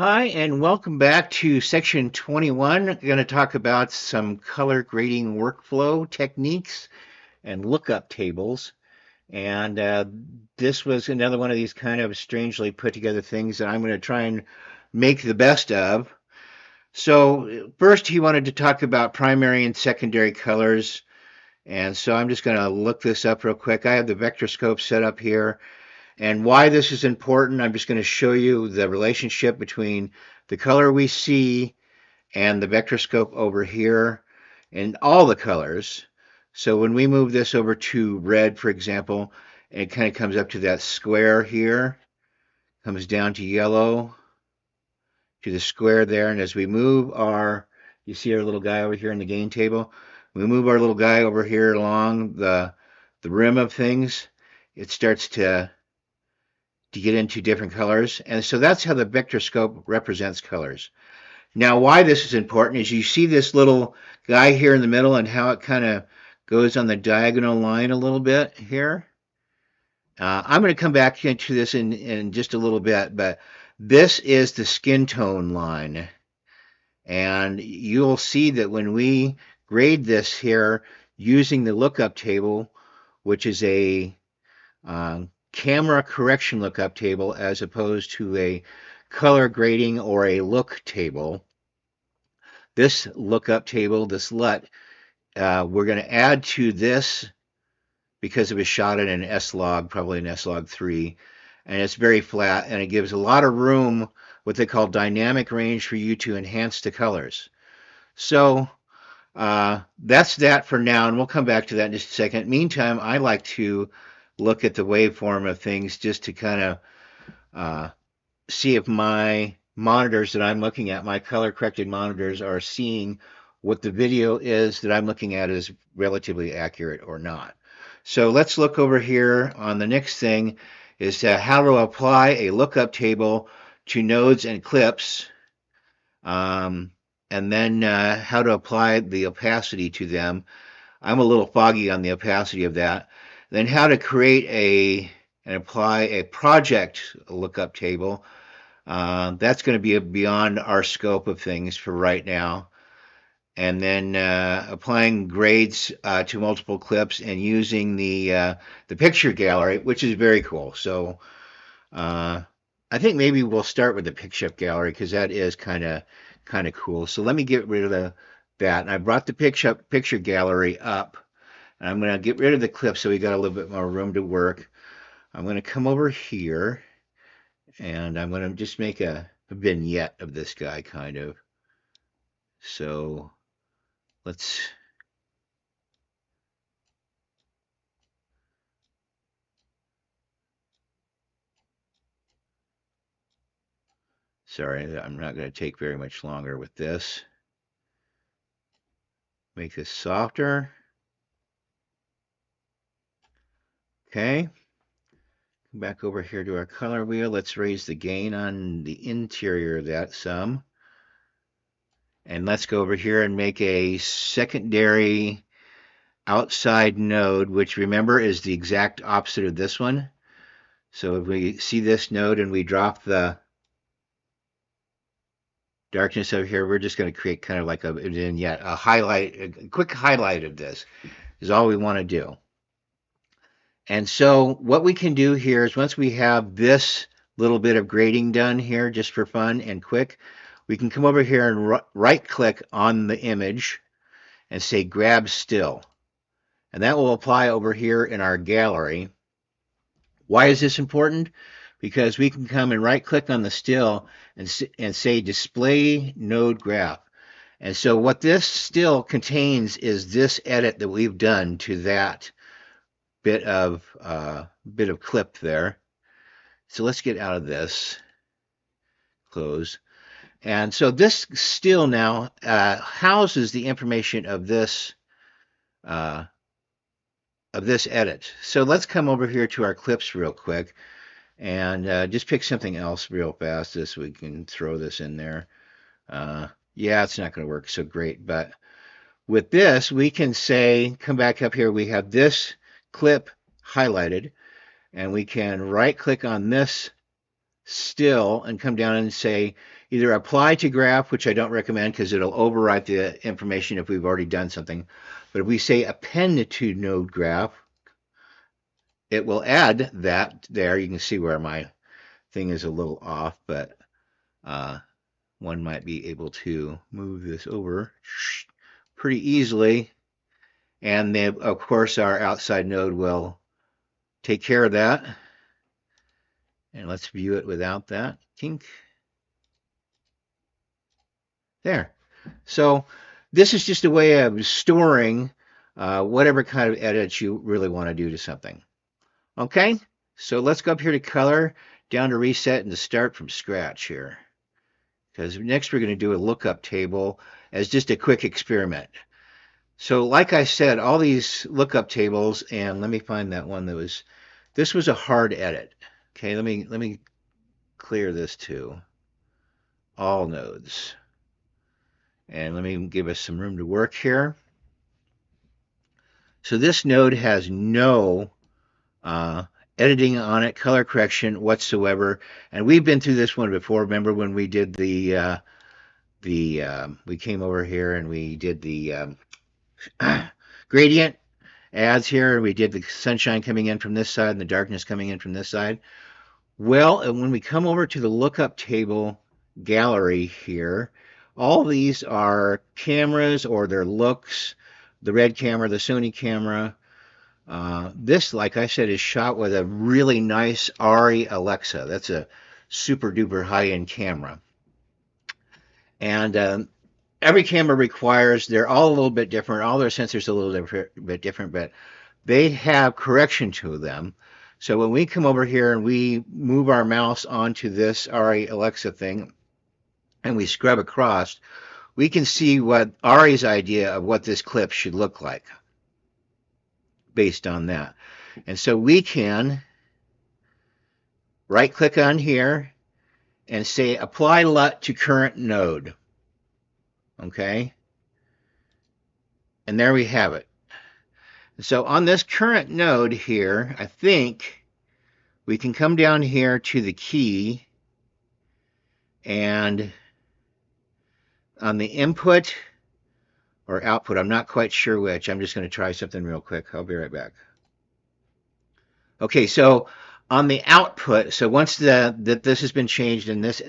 Hi, and welcome back to section 21. We're going to talk about some color grading workflow techniques and lookup tables. And this was another one of these kind of strangely put together things that I'm going to try and make the best of. So, first, he wanted to talk about primary and secondary colors. And so I'm just going to look this up real quick. I have the vectorscope set up here. And why this is important, I'm just going to show you the relationship between the color we see and the vectorscope over here and all the colors. So when we move this over to red, for example, it kind of comes up to that square here, comes down to yellow, to the square there. And as we move you see our little guy over here in the gain table, we move our little guy over here along the rim of things, it starts to get into different colors. And so that's how the vectorscope represents colors. Now, why this is important is you see this little guy here in the middle and how it kind of goes on the diagonal line a little bit here. I'm going to come back into this in just a little bit, but this is the skin tone line. And you'll see that when we grade this here using the lookup table, which is a camera correction lookup table as opposed to a color grading or a look table. This lookup table, this LUT, we're going to add to this because it was shot in an S-Log, probably an S-Log 3, and it's very flat, and it gives a lot of room, what they call dynamic range, for you to enhance the colors. So that's that for now, and we'll come back to that in just a second. Meantime, I like to look at the waveform of things just to kind of see if my monitors that I'm looking at, my color corrected monitors, are seeing what the video is that I'm looking at is relatively accurate or not. So let's look over here on the next thing is how to apply a lookup table to nodes and clips, and then how to apply the opacity to them. I'm a little foggy on the opacity of that. Then how to create and apply a project lookup table. That's going to be beyond our scope of things for right now. And then applying grades to multiple clips and using the picture gallery, which is very cool. So I think maybe we'll start with the picture gallery because that is kind of cool. So let me get rid of that. And I brought the picture gallery up. And I'm going to get rid of the clip so we got a little bit more room to work. I'm going to come over here and I'm going to just make a vignette of this guy kind of. So let's sorry, I'm not going to take very much longer with this. Make this softer. Okay. Come back over here to our color wheel. Let's raise the gain on the interior of that some. And let's go over here and make a secondary outside node, which remember is the exact opposite of this one. So if we see this node and we drop the darkness over here, we're just going to create kind of like a vignette, a highlight, a quick highlight of this is all we want to do. And so what we can do here is once we have this little bit of grading done here just for fun and quick, we can come over here and right click on the image and say grab still. And that will apply over here in our gallery. Why is this important? Because we can come and right click on the still and say display node graph. And so what this still contains is this edit that we've done to that bit of clip there. So let's get out of this, close. And so this still now houses the information of this edit. So let's come over here to our clips real quick and just pick something else real fast so we can throw this in there. Yeah, it's not going to work so great, but with this, we can say, come back up here, we have this clip highlighted, and we can right click on this still and come down and say, either apply to graph, which I don't recommend because it'll overwrite the information if we've already done something. But if we say append to node graph, it will add that there. You can see where my thing is a little off, but one might be able to move this over pretty easily. And then, of course, our outside node will take care of that. And let's view it without that kink. There. So this is just a way of storing whatever kind of edits you really want to do to something. Okay, so let's go up here to color, down to reset, and to start from scratch here. Because next we're going to do a lookup table as just a quick experiment. So like I said, all these lookup tables, and let me find that one that was, this was a hard edit. Okay, let me clear this to all nodes. And let me give us some room to work here. So this node has no editing on it, color correction whatsoever. And we've been through this one before. Remember when we did we came over here and we did the gradient adds here. We did the sunshine coming in from this side and the darkness coming in from this side. Well, and when we come over to the lookup table gallery here, all these are cameras or their looks. The Red camera, the Sony camera. This, like I said, is shot with a really nice ARRI Alexa. That's a super duper high-end camera. And every camera requires, they're all a little bit different. All their sensors are a little bit different, but they have correction to them. So when we come over here and we move our mouse onto this ARRI Alexa thing and we scrub across, we can see what ARRI's idea of what this clip should look like based on that. And so we can right click on here and say apply LUT to current node. Okay? And there we have it. So on this current node here, I think we can come down here to the key, and on the input or output, I'm not quite sure which. I'm just going to try something real quick. I'll be right back. Okay, so on the output, so once that this has been changed and this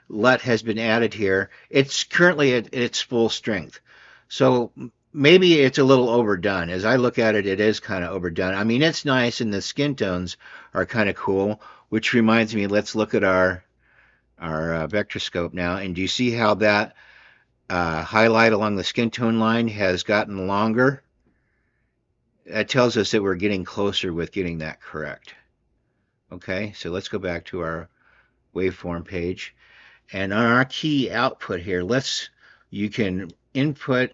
LUT has been added here, it's currently at its full strength. So maybe it's a little overdone. As I look at it, it is kind of overdone. I mean, it's nice and the skin tones are kind of cool, which reminds me, let's look at our vectorscope now. And do you see how that highlight along the skin tone line has gotten longer? That tells us that we're getting closer with getting that correct. Okay, so let's go back to our waveform page. And on our key output here, you can input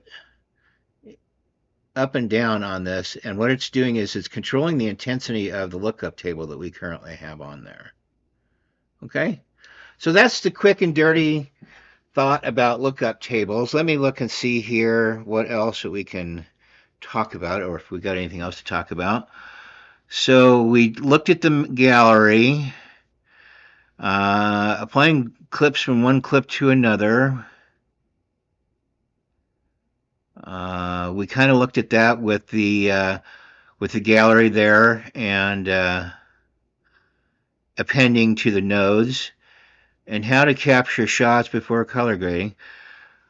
up and down on this, and what it's doing is it's controlling the intensity of the lookup table that we currently have on there. Okay, so that's the quick and dirty thought about lookup tables. Let me look and see here what else that we can talk about, or if we got anything else to talk about. So we looked at the gallery, applying clips from one clip to another. We kind of looked at that with the gallery there and appending to the nodes, and how to capture shots before color grading.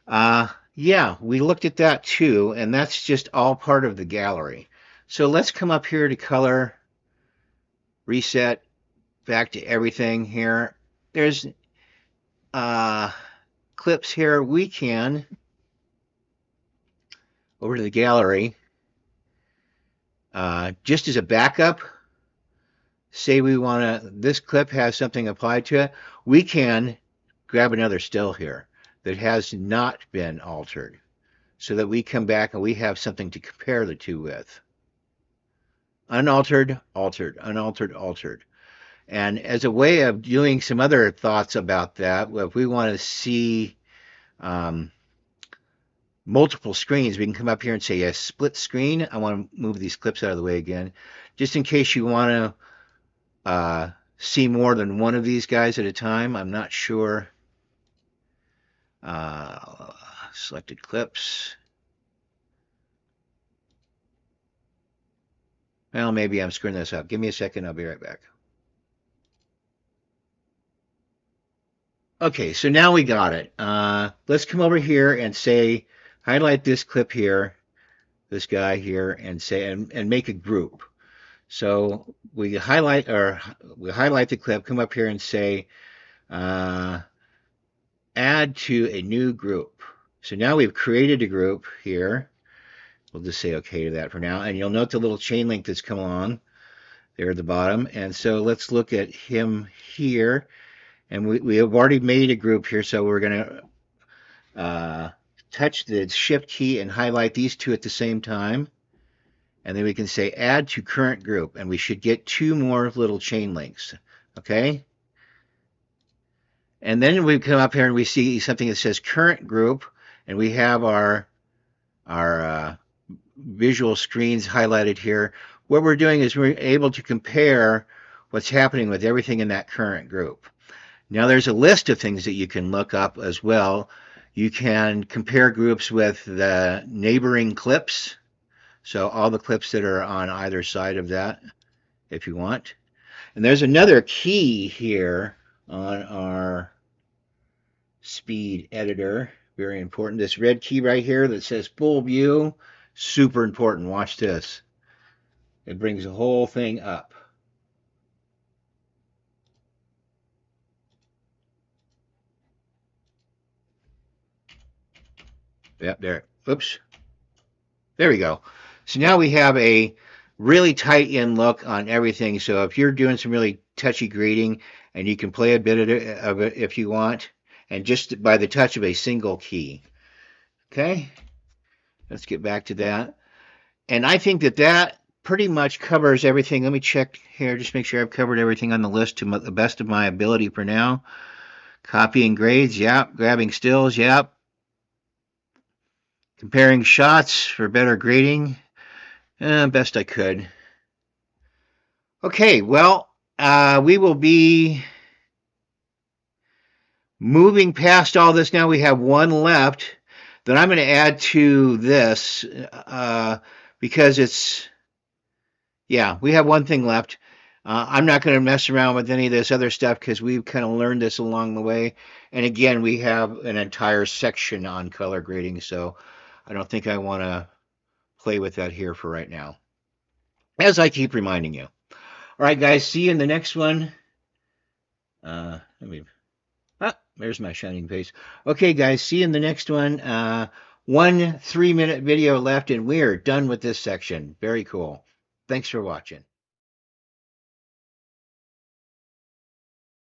Yeah, we looked at that too, and that's just all part of the gallery. So let's come up here to color, reset, back to everything here. There's clips here. We can, over to the gallery, just as a backup, say we want to, this clip has something applied to it, we can grab another still here that has not been altered so that we come back and we have something to compare the two with. Unaltered, altered, unaltered, altered. And as a way of doing some other thoughts about that, if we want to see multiple screens, we can come up here and say a split screen. I want to move these clips out of the way again, just in case you want to see more than one of these guys at a time. I'm not sure Selected clips. Well, maybe I'm screwing this up. Give me a second. I'll be right back. Okay, so now we got it. Let's come over here and say, highlight this clip here, this guy here, and say, and make a group. So we highlight the clip, come up here and say, add to a new group. So now we've created a group here. We'll just say okay to that for now. And you'll note the little chain link that's come along there at the bottom. And so let's look at him here. And we have already made a group here, so we're going to touch the shift key and highlight these two at the same time. And then we can say add to current group, and we should get two more little chain links. Okay? And then we come up here and we see something that says current group, and we have our visual screens highlighted here. What we're doing is we're able to compare what's happening with everything in that current group. Now there's a list of things that you can look up as well. You can compare groups with the neighboring clips, so all the clips that are on either side of that if you want. And there's another key here on our speed editor, very important. This red key right here that says full view, super important. Watch this. It brings the whole thing up. Yep, there. Oops. There we go. So now we have a really tight in look on everything. So if you're doing some really touchy grading, and you can play a bit of it if you want, and just by the touch of a single key. Okay, let's get back to that. And I think that pretty much covers everything. Let me check here, just make sure I've covered everything on the list to the best of my ability for now. Copying grades, yep. Grabbing stills, yep. Comparing shots for better grading, best I could. Okay, well, we will be moving past all this now. We have one left that I'm going to add to this because it's, yeah, we have one thing left. I'm not going to mess around with any of this other stuff because we've kind of learned this along the way. And again, we have an entire section on color grading, so I don't think I want to play with that here for right now, as I keep reminding you. All right, guys, see you in the next one. There's my shining face. Okay, guys, see you in the next one. 1 3-minute video left, and we're done with this section. Very cool. Thanks for watching.